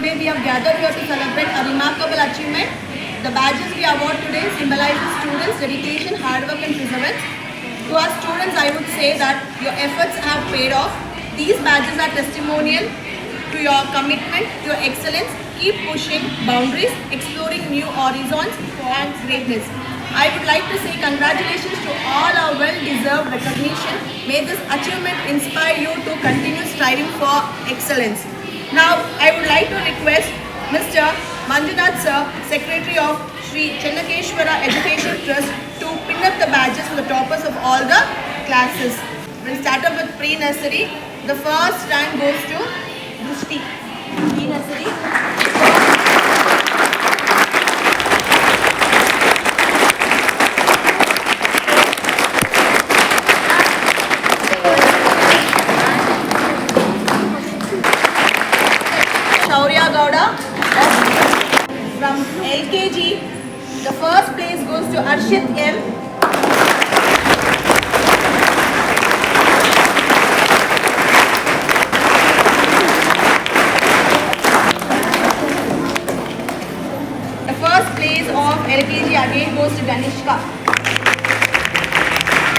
today we have gathered here to celebrate a remarkable achievement. The badges we award today symbolize students' dedication, hard work and perseverance. To our students, I would say that your efforts have paid off. These badges are testimonial to your commitment, to your excellence. Keep pushing boundaries, exploring new horizons and greatness. I would like to say congratulations to all our well-deserved recognition. May this achievement inspire you to continue striving for excellence. Now, I would like to request Mr. Manjunath Sir, Secretary of Sri Chennakeshwara Education Trust, to pin up the badges for the toppers of all the classes. We'll start up with pre-nursery. The first rank goes to Drushti. Pre-nursery. Shaurya Gowda. From LKG, the first place goes to Arshit M. The first place of LKG again goes to Ganishka.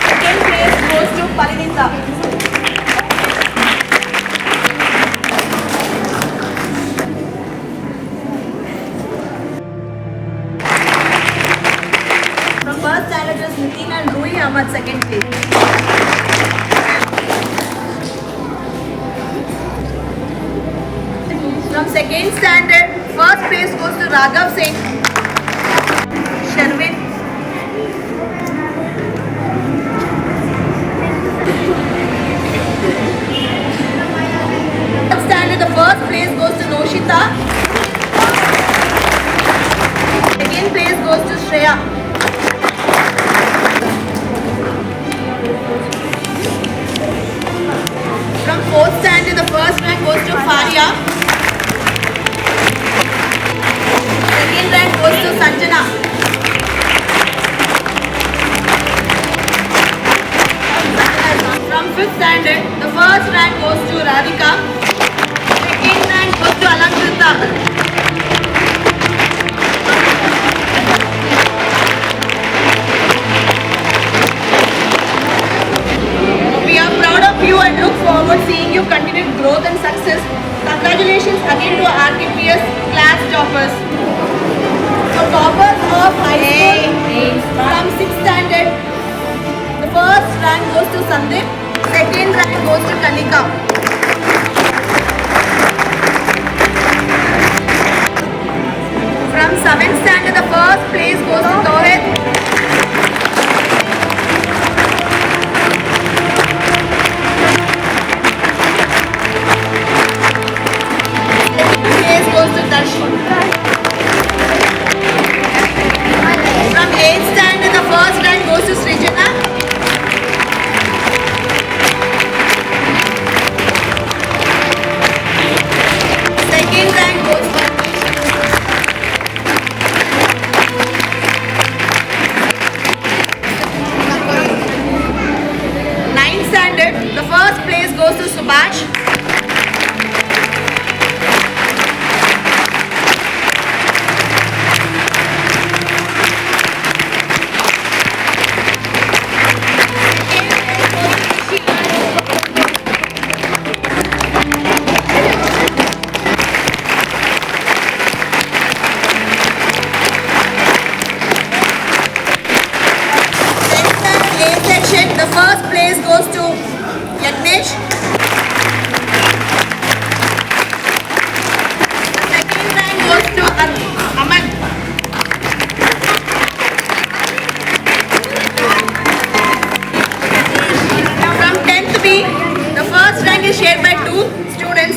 Second place goes to Parinita. First standard is Nitin and Rui Ahmad, second place. From second standard, first place goes to Raghav Singh, Sharvin. Third standard, the first place goes to Noshita. Second place goes to Shreya. From fourth standard, the first rank goes to Faria. Second rank goes to Sanjana. From fifth standard, the first rank goes to Radhika. Second rank goes to Alankrita. You and look forward seeing you continued growth and success. Congratulations again to our RTPS class toppers. So toppers of high school from 6th standard, the first rank goes to Sandeep, second rank goes to Kanika. From 7th standard, the first place goes to Tohit. From 8th standard, the first rank goes to Srijana. Second rank goes to 9th standard, the first place goes to Subhash. The first place goes to Yagnesh. The second rank goes to Aman. Now from 10th B, the first rank is shared by two students.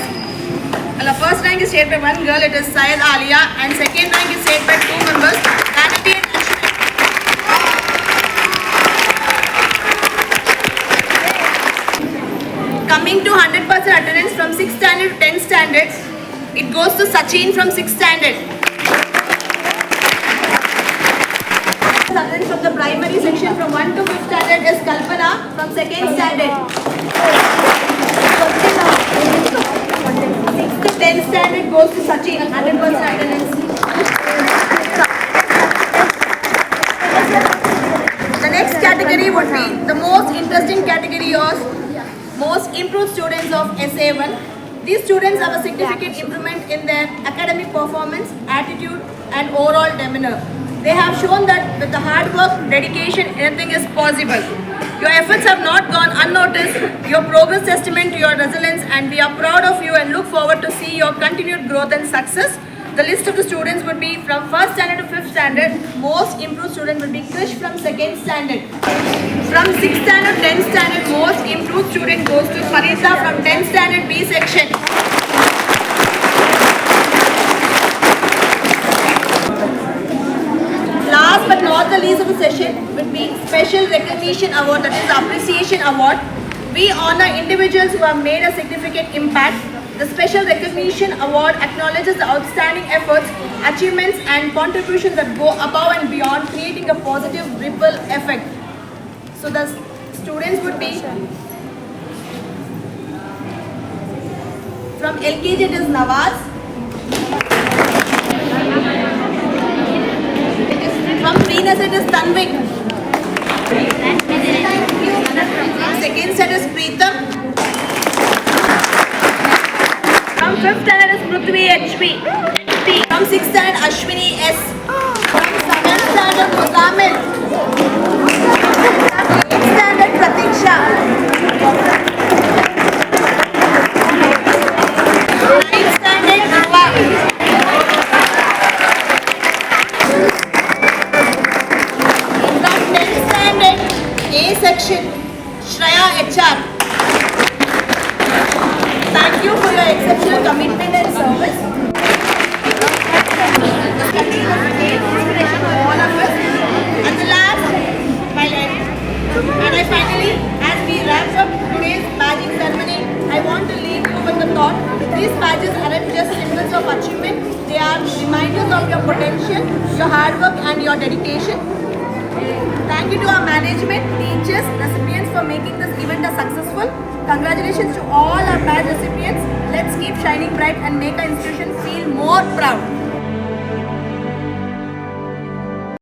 Well, the first rank is shared by one girl, it is Syed Alia, and second rank is shared by two members, Vanity and Ashwin. Coming to 100% attendance from 6th standard to 10th standard, it goes to Sachin from 6th standard. Attendance from the primary section from 1 to 5th standard is Kalpana from 2nd standard. 6th to 10th standard goes to Sachin, 100% attendance. The next category would be the most interesting category of most improved students of SA1. These students have a significant improvement in their academic performance, attitude and overall demeanor. They have shown that with the hard work, dedication, anything is possible. Your efforts have not gone unnoticed. Your progress testament to your resilience, and we are proud of you and look forward to see your continued growth and success. The list of the students would be from 1st standard to 5th standard. Most improved student will be Krish from 2nd standard. From 6th standard to 10th standard, most improved student goes to Farita from 10th standard B section. Last but not the least of the session will be Special Recognition Award, that is Appreciation Award. We honor individuals who have made a significant impact. The Special Recognition Award acknowledges the outstanding efforts, achievements and contributions that go above and beyond, creating a positive ripple effect. So the students would be from LKG it is Nawaz. From pre-nursery it is Tanvik. Second set is Preetham. From 5th standard is Prithvi HP. From 6th standard Ashwini S. From 7th standard Muzamil. 8th standard Pratiksha. 9th standard Nava. From 10th standard A section Shreya HR. Thank you for your exceptional commitment and service. All of us. At the last, my end. And I finally, as we wrap up today's badging ceremony, I want to leave you with the thought: these badges aren't just symbols of achievement; they are reminders of your potential, your hard work, and your dedication. Thank you to our management, teachers, recipients for making this event a successful. Congratulations to all our badge recipients. Let's keep shining bright and make our institution feel more proud.